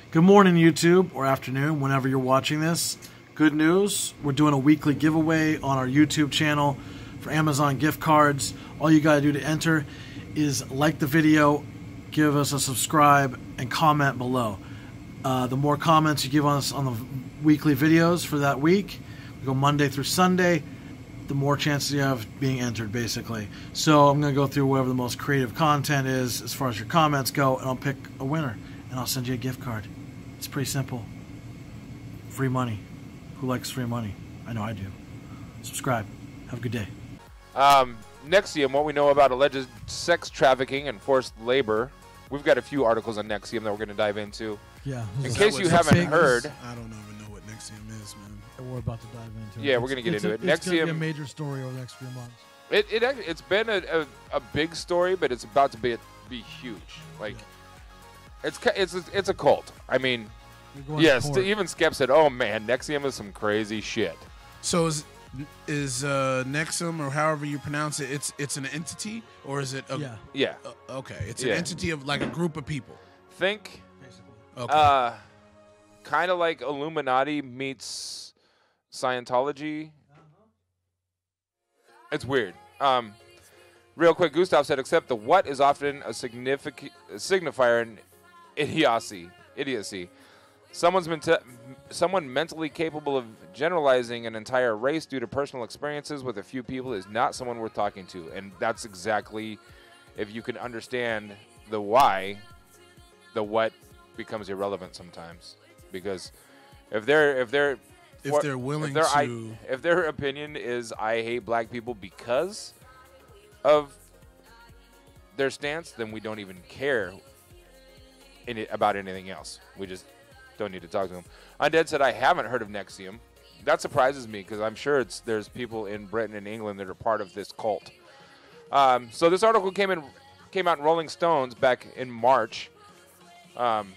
Good morning, YouTube, or afternoon, whenever you're watching this. Good news, we're doing a weekly giveaway on our YouTube channel for Amazon gift cards. All you gotta do to enter is like the video, give us a subscribe, and comment below. The more comments you give us on the weekly videos for that week, we go Monday through Sunday, the more chances you have being entered, basically. So I'm going to go through whatever the most creative content is as far as your comments go, and I'll pick a winner, and I'll send you a gift card. It's pretty simple. Free money. Who likes free money? I know I do. Subscribe. Have a good day. Nxivm, what we know about alleged sex trafficking and forced labor. We've got a few articles on Nxivm that we're going to dive into. Yeah. In case you haven't heard. I don't even know what Nxivm is, man. We're about to dive into it. Yeah, we're going to get into it. It's going to be a major story over the next few months. It's been a big story, but it's about to be huge. Like, it's a cult. I mean, yes, even Skep said, "Oh man, Nxivm is some crazy shit." So is Nxivm, or however you pronounce it, it's an entity, or is it yeah. Okay, it's an entity of like a group of people. Think basically. Okay. Kind of like Illuminati meets Scientology. It's weird. Real quick, Gustav said, except the what is often a signifier in idiocy. Someone mentally capable of generalizing an entire race due to personal experiences with a few people is not someone worth talking to. And that's exactly, if you can understand the why, the what becomes irrelevant sometimes. Because if their opinion is I hate black people because of their stance, then we don't even care about anything else. We just don't need to talk to them. Undead said, I haven't heard of Nxivm. That surprises me because I'm sure there's people in Britain and England that are part of this cult. So this article came out in Rolling Stones back in March. And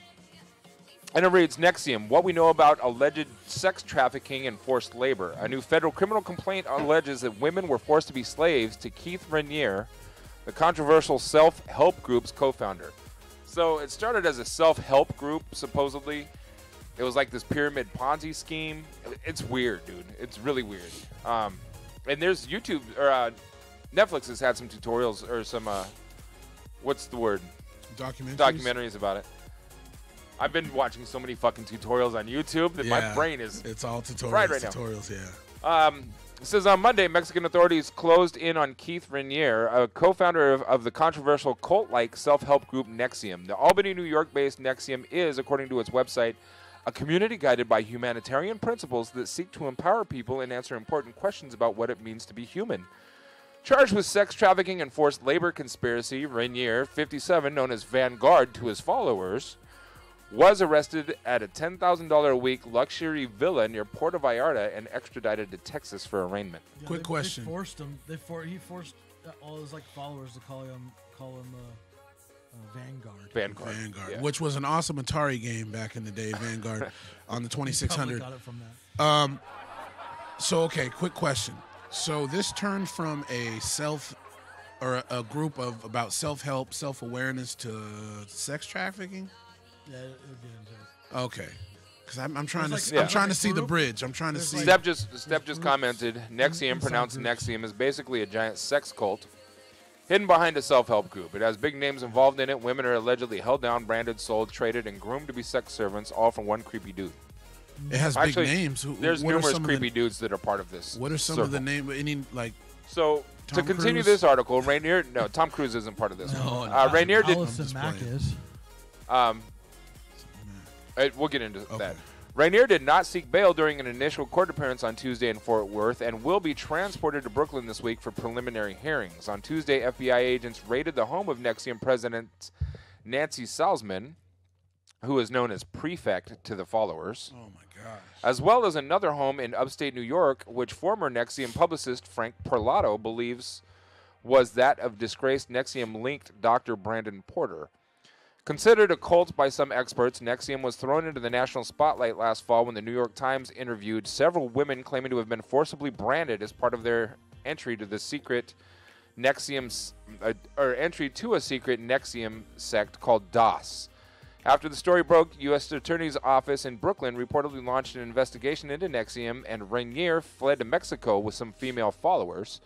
it reads, Nxivm, what we know about alleged sex trafficking and forced labor. A new federal criminal complaint alleges that women were forced to be slaves to Keith Rainier, the controversial self-help group's co-founder. So it started as a self-help group, supposedly. It was like this pyramid Ponzi scheme. It's weird, dude. It's really weird. And there's YouTube, or Netflix has had some tutorials, or some, what's the word? Documentaries about it. I've been watching so many fucking tutorials on YouTube that my brain is it's all tutorials, right now. It says on Monday, Mexican authorities closed in on Keith Rainier, a co-founder of the controversial cult-like self-help group Nxivm. The Albany, New York-based Nxivm is, according to its website, a community guided by humanitarian principles that seek to empower people and answer important questions about what it means to be human. Charged with sex trafficking and forced labor conspiracy, Rainier, 57, known as Vanguard to his followers, was arrested at a $10,000 a week luxury villa near Puerto Vallarta and extradited to Texas for arraignment. Yeah, Quick question. They forced him. He forced all his followers to call him Vanguard. Yeah. Which was an awesome Atari game back in the day. Vanguard on the 2600. Got it from that. So okay, quick question. So this turned from a group of about self-help, self-awareness to sex trafficking. Yeah, it'll get into it. Okay, because I'm trying to see the bridge. I'm trying to see. Step just commented. Nxivm, pronounced Nxivm, is basically a giant sex cult hidden behind a self-help group. It has big names involved in it. Women are allegedly held down, branded, sold, traded, and groomed to be sex servants, all from one creepy dude. It has big names. There's numerous creepy dudes that are part of this. What are some of the names? Any like? So Tom to continue Cruise? this article, Rainier. No, Tom Cruise isn't part of this. No, Rainier did. Allison Mack is. We'll get into that. Rainier did not seek bail during an initial court appearance on Tuesday in Fort Worth and will be transported to Brooklyn this week for preliminary hearings. On Tuesday, FBI agents raided the home of Nxivm President Nancy Salzman, who is known as Prefect to the followers. Oh, my gosh. As well as another home in upstate New York, which former Nxivm publicist Frank Perlato believes was that of disgraced Nxivm-linked Dr. Brandon Porter. Considered a cult by some experts, Nxivm was thrown into the national spotlight last fall when the New York Times interviewed several women claiming to have been forcibly branded as part of their entry to the secret Nxivm, entry to a secret Nxivm sect called Duce. After the story broke, U.S. Attorney's Office in Brooklyn reportedly launched an investigation into Nxivm, and Rainier fled to Mexico with some female followers.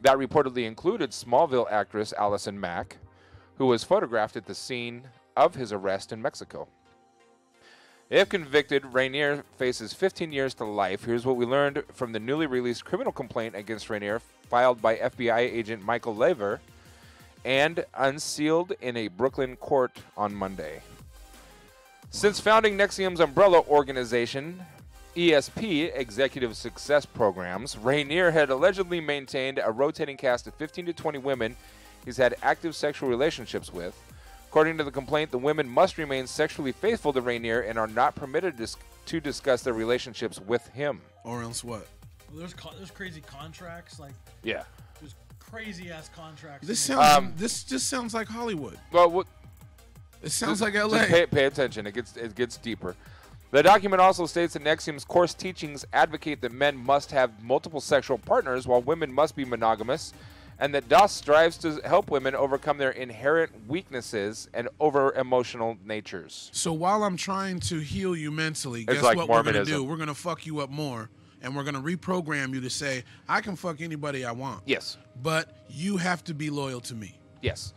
That reportedly included Smallville actress Allison Mack, who was photographed at the scene of his arrest in Mexico. If convicted, Rainier faces 15 years to life. Here's what we learned from the newly released criminal complaint against Rainier, filed by FBI agent Michael Lever and unsealed in a Brooklyn court on Monday. Since founding Nxivm's umbrella organization, ESP, Executive Success Programs, Rainier had allegedly maintained a rotating cast of 15 to 20 women he's had active sexual relationships with. According to the complaint, the women must remain sexually faithful to Rainier and are not permitted to discuss their relationships with him. Or else what? Well, there's crazy contracts, like Yeah. there's crazy ass contracts. This sounds. This just sounds like Hollywood. Well, It sounds like just LA. pay attention. It gets deeper. The document also states that Nxivm's course teachings advocate that men must have multiple sexual partners while women must be monogamous, and that DOS strives to help women overcome their inherent weaknesses and over-emotional natures. So while I'm trying to heal you mentally, It's guess like what we're going to Mormonism. do? We're going to fuck you up more, and we're going to reprogram you to say, I can fuck anybody I want. Yes. But you have to be loyal to me. Yes.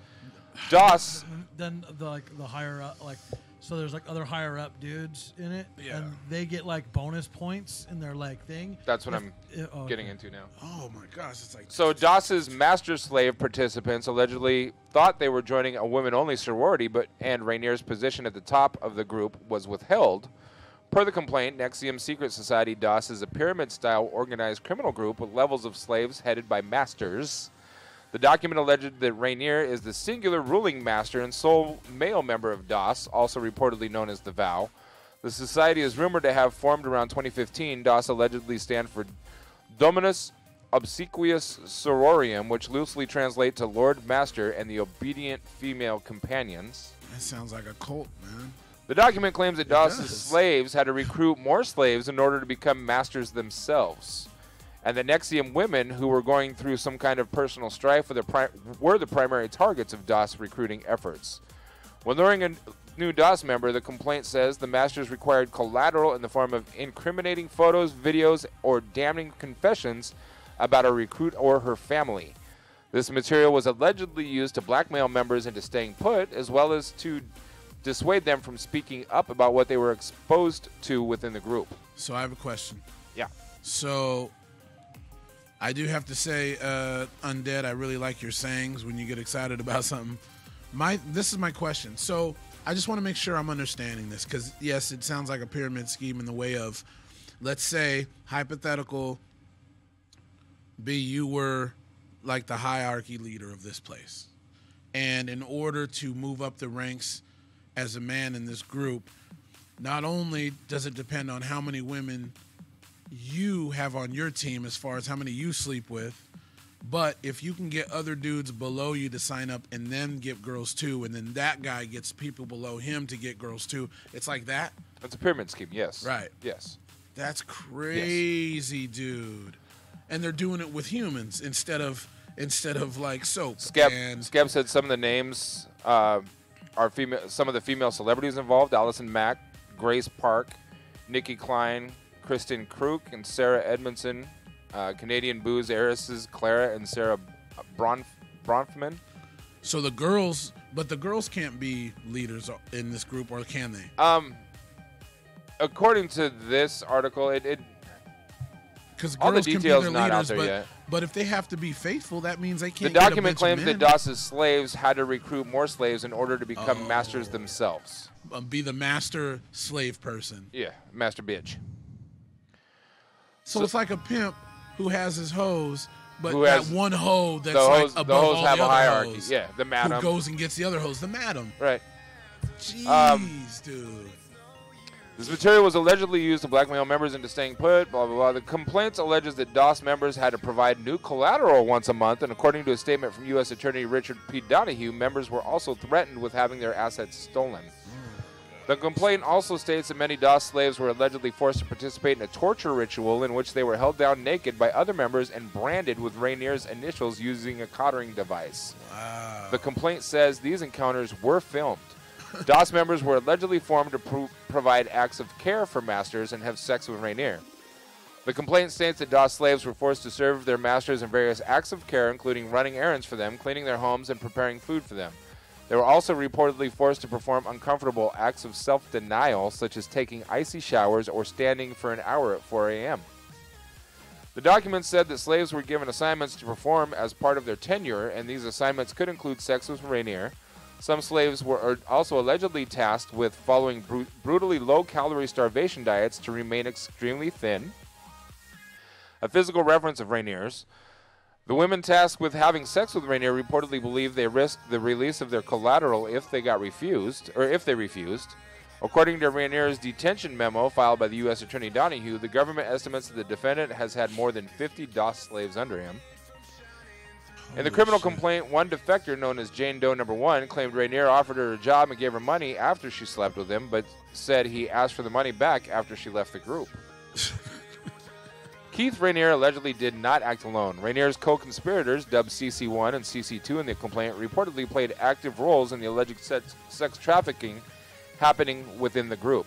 DOS... Then the higher up, so there's other higher up dudes in it, Yeah. and they get bonus points in their thing. That's what I'm oh, getting okay. into now. Oh my gosh, it's like So DOS's master slave participants allegedly thought they were joining a women-only sorority, and Rainier's position at the top of the group was withheld. Per the complaint, Nxivm Secret Society DOS is a pyramid-style organized criminal group with levels of slaves headed by masters. The document alleged that Rainier is the singular ruling master and sole male member of DOS, also reportedly known as the Vow. The society is rumored to have formed around 2015. DOS allegedly stand for Dominus Obsequious Sororium, which loosely translates to Lord Master and the Obedient Female Companions. that sounds like a cult, man. The document claims that DOS's does. slaves had to recruit more slaves in order to become masters themselves. And the Nxivm women, who were going through some kind of personal strife, were the primary targets of DOS recruiting efforts. When luring a new DOS member, the complaint says the masters required collateral in the form of incriminating photos, videos, or damning confessions about a recruit or her family. This material was allegedly used to blackmail members into staying put, as well as to dissuade them from speaking up about what they were exposed to within the group. So I have a question. Yeah. So I do have to say, Undead, I really like your sayings when you get excited about something. This is my question. So I just want to make sure I'm understanding this, because, yes, it sounds like a pyramid scheme in the way of, let's say, hypothetical, B, you were like the hierarchy leader of this place. And in order to move up the ranks as a man in this group, not only does it depend on how many women you have on your team as far as how many you sleep with, but if you can get other dudes below you to sign up and then get girls too, and then that guy gets people below him to get girls too, it's like that? It's a pyramid scheme, yes. Right. Yes. That's crazy, dude. And they're doing it with humans instead of like soap. Scab said some of the names are female. Some of the female celebrities involved: Allison Mack, Grace Park, Nikki Klein, Kristen Kruk, and Sarah Edmondson. Canadian booze heiresses Clara and Sarah Bronfman. So the girls can't be leaders in this group, or can they? According to this article, because all the girls can be details their not out leaders, there but yet. But if they have to be faithful, that means they The can't. Get a document bunch of claims that men. DOS's slaves had to recruit more slaves in order to become masters themselves. Be the master slave person. Yeah, master bitch. So it's like a pimp who has his hoes, but Who that has- one hoe that's the hoes, like the above hoes all have the a other hierarchy. hoes, Yeah, the who madam. goes and gets the other hoes, the madam. Right. Jeez, dude. This material was allegedly used to blackmail members into staying put, blah, blah, blah. The complaints alleges that DOS members had to provide new collateral once a month, and according to a statement from U.S. Attorney Richard P. Donahue, members were also threatened with having their assets stolen. The complaint also states that many DOS slaves were allegedly forced to participate in a torture ritual in which they were held down naked by other members and branded with Rainier's initials using a cottering device. Wow. The complaint says these encounters were filmed. DOS members were allegedly formed to provide acts of care for masters and have sex with Rainier. The complaint states that DOS slaves were forced to serve their masters in various acts of care, including running errands for them, cleaning their homes, and preparing food for them. They were also reportedly forced to perform uncomfortable acts of self-denial, such as taking icy showers or standing for an hour at 4 a.m. The document said that slaves were given assignments to perform as part of their tenure, and these assignments could include sex with Rainier. Some slaves were also allegedly tasked with following brutally low-calorie starvation diets to remain extremely thin. A physical reference of Rainier's. The women tasked with having sex with Rainier reportedly believed they risked the release of their collateral if they refused. According to Rainier's detention memo filed by the U.S. Attorney Donahue, the government estimates that the defendant has had more than 50 DOS slaves under him. In the criminal complaint, one defector known as Jane Doe No. 1 claimed Rainier offered her a job and gave her money after she slept with him, but said he asked for the money back after she left the group. Keith Rainier allegedly did not act alone. Rainier's co-conspirators, dubbed CC1 and CC2 in the complaint, reportedly played active roles in the alleged sex trafficking happening within the group.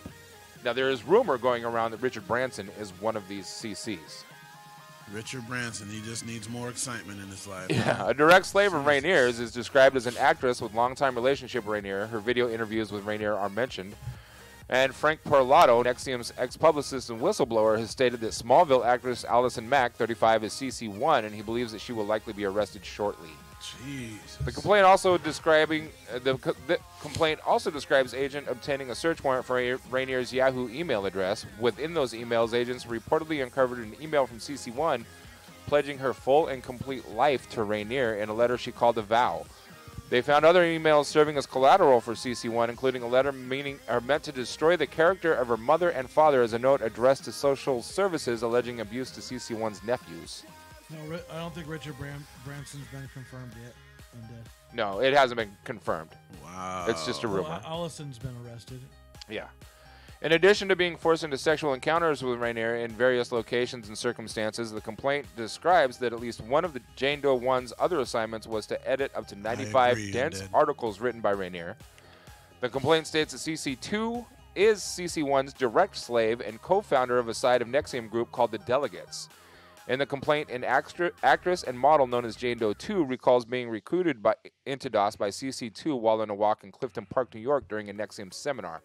Now, there is rumor going around that Richard Branson is one of these CCs. Richard Branson, he just needs more excitement in his life. Yeah, a direct slave of Rainier's is described as an actress with longtime relationship with Rainier. Her video interviews with Rainier are mentioned. And Frank Perlato, Nxivm's ex-publicist and whistleblower, has stated that Smallville actress Allison Mack, 35, is CC1, and he believes that she will likely be arrested shortly. Jesus. The complaint also describes agent obtaining a search warrant for Rainier's Yahoo email address. Within those emails, agents reportedly uncovered an email from CC1 pledging her full and complete life to Rainier in a letter she called a vow. They found other emails serving as collateral for CC1, including a letter meant to destroy the character of her mother and father as a note addressed to social services alleging abuse to CC1's nephews. No, I don't think Richard Branson's been confirmed yet. Undead. No, it hasn't been confirmed. Wow. It's just a rumor. Well, Allison's been arrested. Yeah. In addition to being forced into sexual encounters with Rainier in various locations and circumstances, the complaint describes that at least one of the Jane Doe 1's other assignments was to edit up to 95 dense articles written by Rainier. The complaint states that CC2 is CC1's direct slave and co-founder of a side of Nxivm group called the Delegates. In the complaint, an actress and model known as Jane Doe 2 recalls being recruited into DOS by CC2 while on a walk in Clifton Park, New York during a Nxivm seminar.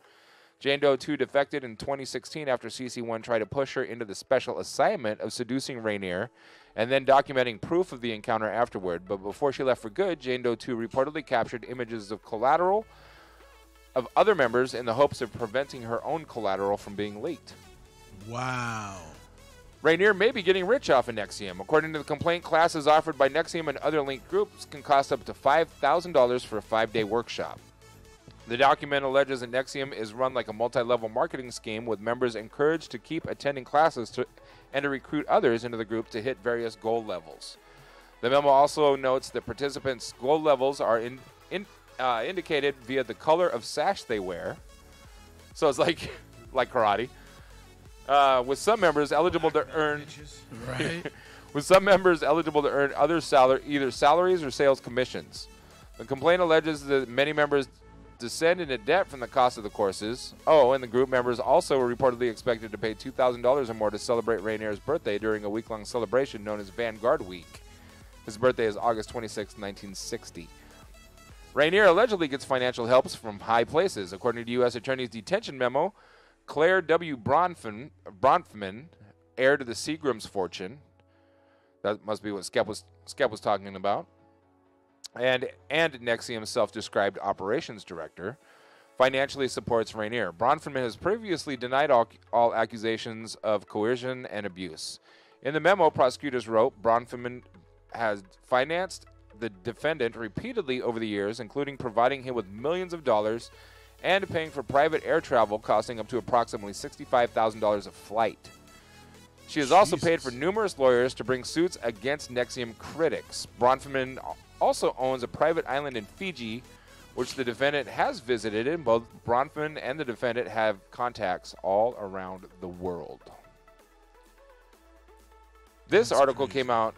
Jane Doe 2 defected in 2016 after CC1 tried to push her into the special assignment of seducing Rainier and then documenting proof of the encounter afterward. But before she left for good, Jane Doe 2 reportedly captured images of collateral of other members in the hopes of preventing her own collateral from being leaked. Wow. Rainier may be getting rich off of Nxivm. According to the complaint, classes offered by Nxivm and other linked groups can cost up to $5,000 for a 5-day workshop. The document alleges that Nxivm is run like a multi-level marketing scheme with members encouraged to keep attending classes and to recruit others into the group to hit various goal levels. The memo also notes that participants' goal levels are indicated via the color of sash they wear. So it's like karate. With some members eligible to earn with some members eligible to earn either salaries or sales commissions. The complaint alleges that many members descend into debt from the cost of the courses. Oh, and the group members also were reportedly expected to pay $2,000 or more to celebrate Rainier's birthday during a week-long celebration known as Vanguard Week. His birthday is August 26, 1960. Rainier allegedly gets financial helps from high places. According to U.S. Attorney's detention memo, Claire W. Bronfman, heir to the Seagram's fortune, that must be what Skep was talking about, and Nxivm's self-described operations director, financially supports Rainier. Bronfman has previously denied all accusations of coercion and abuse. In the memo, prosecutors wrote, Bronfman has financed the defendant repeatedly over the years, including providing him with millions of dollars and paying for private air travel costing up to approximately $65,000 a flight. She has also paid for numerous lawyers to bring suits against Nxivm critics. Bronfman also owns a private island in Fiji, which the defendant has visited, and both Bronfman and the defendant have contacts all around the world. This article came out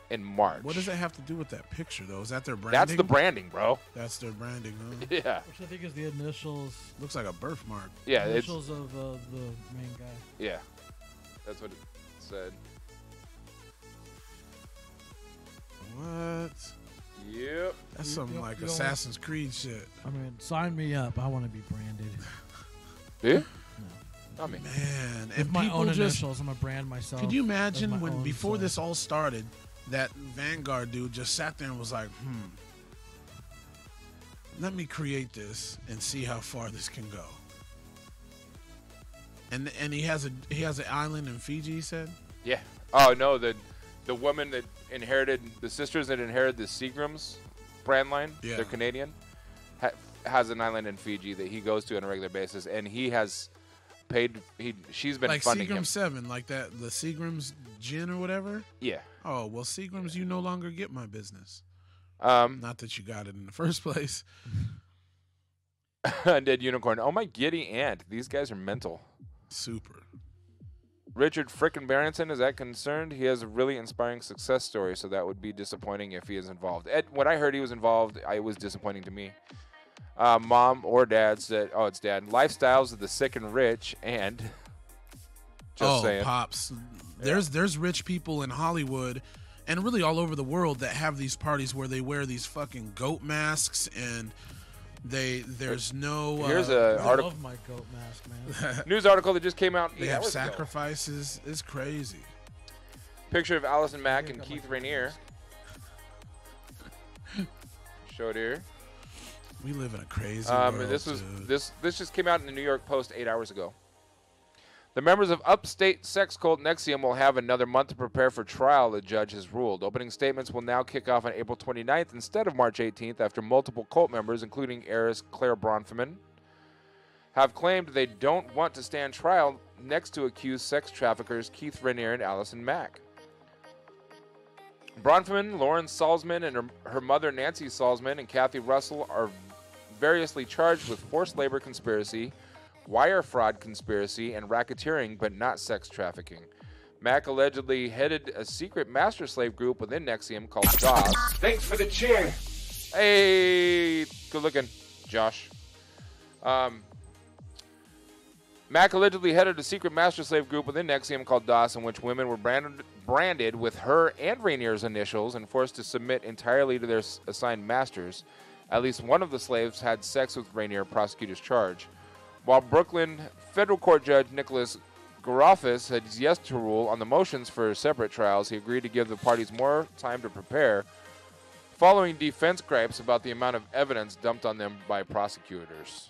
in March. What does that have to do with that picture, though? Is that their branding? That's the branding, bro. That's their branding, huh? Yeah. Which I think is the initials. Looks like a birthmark. Yeah, Initials of the main guy. Yeah, that's what it said. What? Yep. That's some you like don't Assassin's Creed shit. I mean, sign me up. I want to be branded. Yeah. No. Not me. Man, With and my people own just. initials, I'm gonna brand myself. Could you as my imagine when own before self. this all started, that Vanguard dude just sat there and was like, let me create this and see how far this can go. And he has an island in Fiji, he said? Yeah. Oh no, the woman that inherited the sisters that inherited the Seagrams brand line. Yeah. They're Canadian. Has an island in Fiji that he goes to on a regular basis, and he has paid. She's been Like funding Seagram him. 7, like that, the Seagram's gin or whatever? Yeah. Oh, well, Seagram's, you no longer get my business. Um. Not that you got it in the first place. Undead Unicorn. Oh my giddy aunt. These guys are mental. Super. Richard frickin' Barrington, is that concerned? He has a really inspiring success story, so that would be disappointing if he is involved. When I heard he was involved, it was disappointing to me. Mom or dad said, oh, it's dad. Lifestyles of the sick and rich, and just saying. Pops. There's rich people in Hollywood and really all over the world that have these parties where they wear these fucking goat masks and there's no Here's I a article. love my goat mask, man. News article that just came out. they 8 have hours ago. sacrifices. It's crazy. Picture of Allison Mack and Keith Rainier. Showed here. We live in a crazy world. And this was dude. this just came out in the New York Post 8 hours ago. The members of upstate sex cult Nxivm will have another month to prepare for trial, the judge has ruled. Opening statements will now kick off on April 29th instead of March 18th after multiple cult members, including heiress Claire Bronfman, have claimed they don't want to stand trial next to accused sex traffickers Keith Rainier and Allison Mack. Bronfman, Lauren Salzman, and her mother Nancy Salzman and Kathy Russell are variously charged with forced labor conspiracy, wire fraud conspiracy, and racketeering, but not sex trafficking. Mack allegedly headed a secret master slave group within Nxivm called Duce. Thanks for the cheer. Hey, good looking, Josh. Mack allegedly headed a secret master slave group within Nxivm called Duce, in which women were branded with her and Rainier's initials and forced to submit entirely to their assigned masters. At least one of the slaves had sex with Rainier, prosecutors charge. While Brooklyn federal court judge Nicholas Garofis had yet to rule on the motions for separate trials, he agreed to give the parties more time to prepare, following defense gripes about the amount of evidence dumped on them by prosecutors.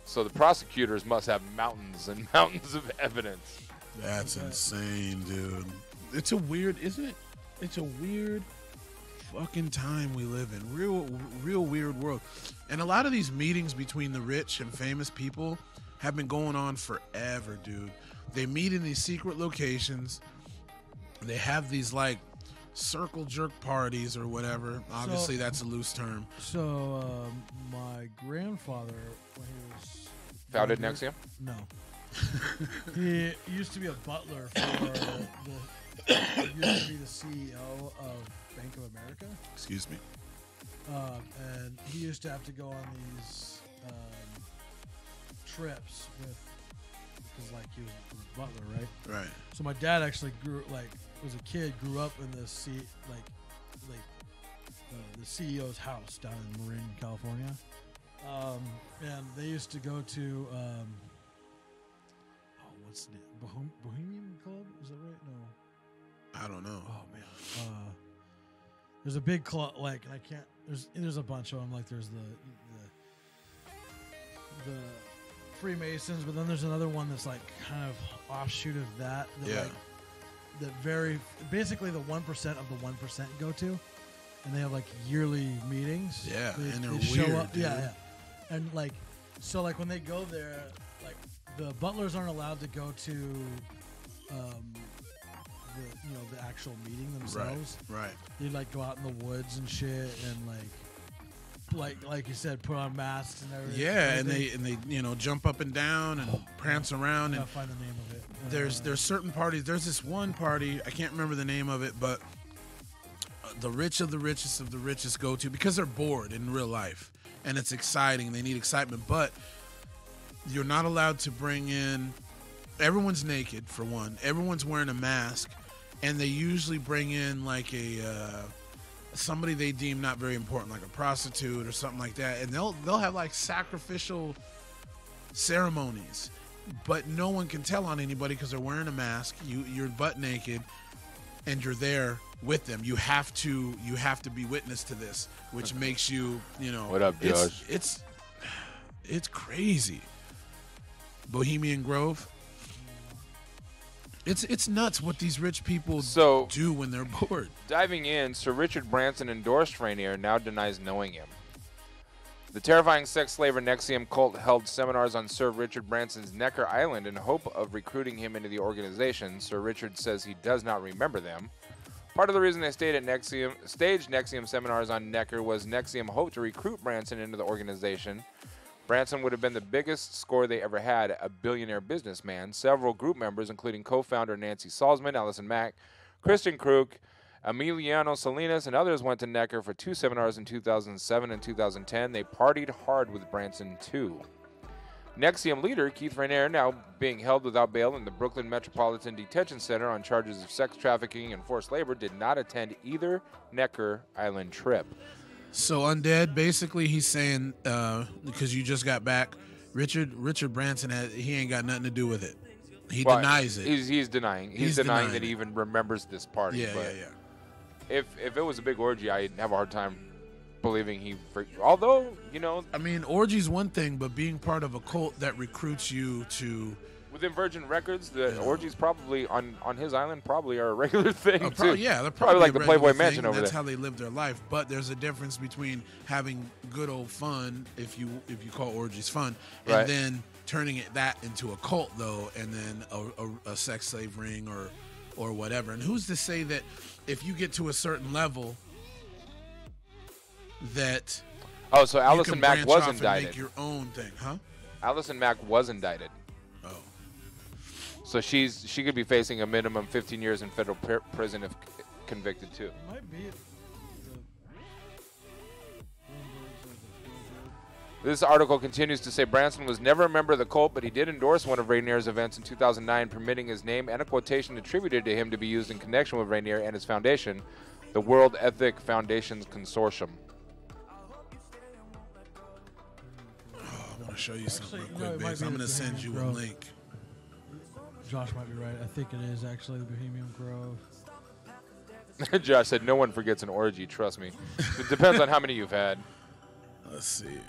So the prosecutors must have mountains and mountains of evidence. That's insane, dude. It's a weird, isn't it? It's a weird fucking time we live in. Real weird world. And a lot of these meetings between the rich and famous people have been going on forever, dude. They meet in these secret locations. They have these like circle jerk parties or whatever. Obviously, that's a loose term. So, my grandfather, when he was Founded younger- Nxivm? No. He used to be a butler for he used to be the CEO of Bank of America. Excuse me. And he used to have to go on these trips because like he was a butler, right? Right. So my dad actually grew grew up in the the CEO's house down in Marin, California. And they used to go to what's the name? Bohemian Club? Is that right? No. I don't know. Oh man. There's a big club, like, and I can't. There's a bunch of them. Like there's the Freemasons, but then there's another one that's like kind of offshoot of that. Yeah. Like, that basically the 1% of the 1% go to, and they have like yearly meetings. Yeah, and they're show weird, up, dude. yeah, and like, so like when they go there, like the butlers aren't allowed to go to, the actual meeting themselves. Right. They like go out in the woods and shit, and like you said, put on masks and everything. Yeah, and they jump up and down and prance around I and gotta find the name of it. there's certain parties. There's this one party, I can't remember the name of it, but the rich of the richest go to because they're bored in real life and it's exciting. They need excitement, but you're not allowed to bring in. Everyone's naked for one. Everyone's wearing a mask, and they usually bring in like somebody they deem not very important, like a prostitute or something like that, and they'll have like sacrificial ceremonies, but no one can tell on anybody because they're wearing a mask. You're butt naked, and you're there with them. You have to be witness to this, which makes you What up, Josh? It's crazy. Bohemian Grove. It's nuts what these rich people do when they're bored. Diving in, Sir Richard Branson endorsed Rainier, now denies knowing him. The terrifying sex slaver Nxivm cult held seminars on Sir Richard Branson's Necker Island in hope of recruiting him into the organization. Sir Richard says he does not remember them. Part of the reason they staged Nxivm seminars on Necker was Nxivm hoped to recruit Branson into the organization. Branson would have been the biggest score they ever had, a billionaire businessman. Several group members, including co-founder Nancy Salzman, Allison Mack, Kristen Krug, Emiliano Salinas, and others went to Necker for 2 seminars in 2007 and 2010. They partied hard with Branson, too. Nxivm leader Keith Rainier, now being held without bail in the Brooklyn Metropolitan Detention Center on charges of sex trafficking and forced labor, did not attend either Necker Island trip. So Undead, basically he's saying, because you just got back, Richard Branson, he ain't got nothing to do with it. He denies it. He's denying. He's denying that he even remembers this party. Yeah. If it was a big orgy, I'd have a hard time believing he. Although, I mean, orgy's one thing, but being part of a cult that recruits you to. Within Virgin Records, the orgies probably on his island probably are a regular thing too. Yeah, they're probably like the Playboy Mansion over there. That's how they live their life. But there's a difference between having good old fun, if you call orgies fun, and then turning that into a cult though, and then a sex slave ring or whatever. And who's to say that if you get to a certain level that so Allison Mack was indicted. Make your own thing, huh? Allison Mack was indicted. Oh. So she could be facing a minimum 15 years in federal prison if convicted too. Might be. This article continues to say Branson was never a member of the cult, but he did endorse one of Rainier's events in 2009, permitting his name and a quotation attributed to him to be used in connection with Rainier and his foundation, the World Ethic Foundations Consortium. I want to show you something real quick, Biggz. I'm going to send you a link. Josh might be right. I think it is actually the Bohemian Grove. Josh said, no one forgets an orgy, trust me. It depends on how many you've had. Let's see.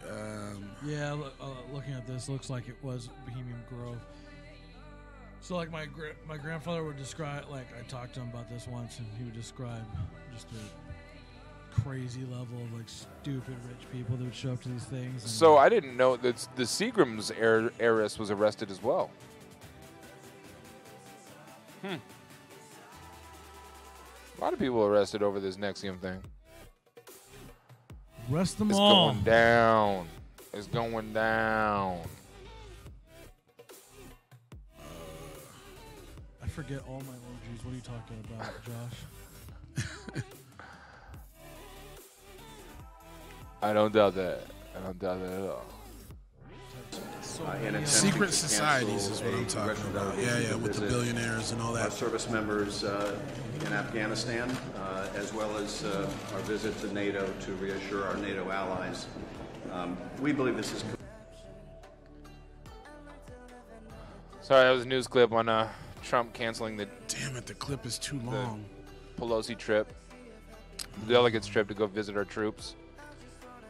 Yeah, looking at this, looks like it was Bohemian Grove. So, like, my grandfather would describe, like, I talked to him about this once, and he would describe just a crazy level of, like, stupid rich people that would show up to these things. So, I didn't know that the Seagram's heiress was arrested as well. A lot of people arrested over this Nxivm thing. Arrest them all. It's going down. It's going down. I forget all my orgies. What are you talking about, Josh? I don't doubt that. I don't doubt that at all. Secret societies is what I'm talking about. Yeah, with the billionaires and all that. Our service members in Afghanistan, as well as our visit to NATO to reassure our NATO allies. We believe this is... Sorry, that was a news clip on Trump canceling the... Damn it, the clip is too long. Pelosi trip. The delegates trip to go visit our troops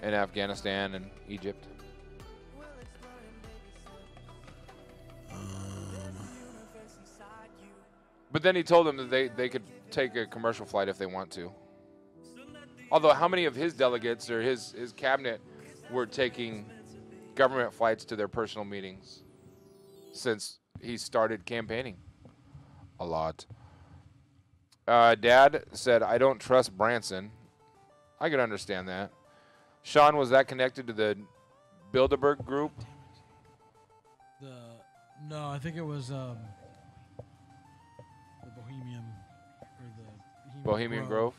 in Afghanistan and Egypt. But then he told them that they could take a commercial flight if they want to. Although how many of his delegates or his cabinet were taking government flights to their personal meetings since he started campaigning? A lot. Dad said, I don't trust Branson. I could understand that. Shawn, was that connected to the Bilderberg group? No, I think it was Bohemian or the Bohemian Grove.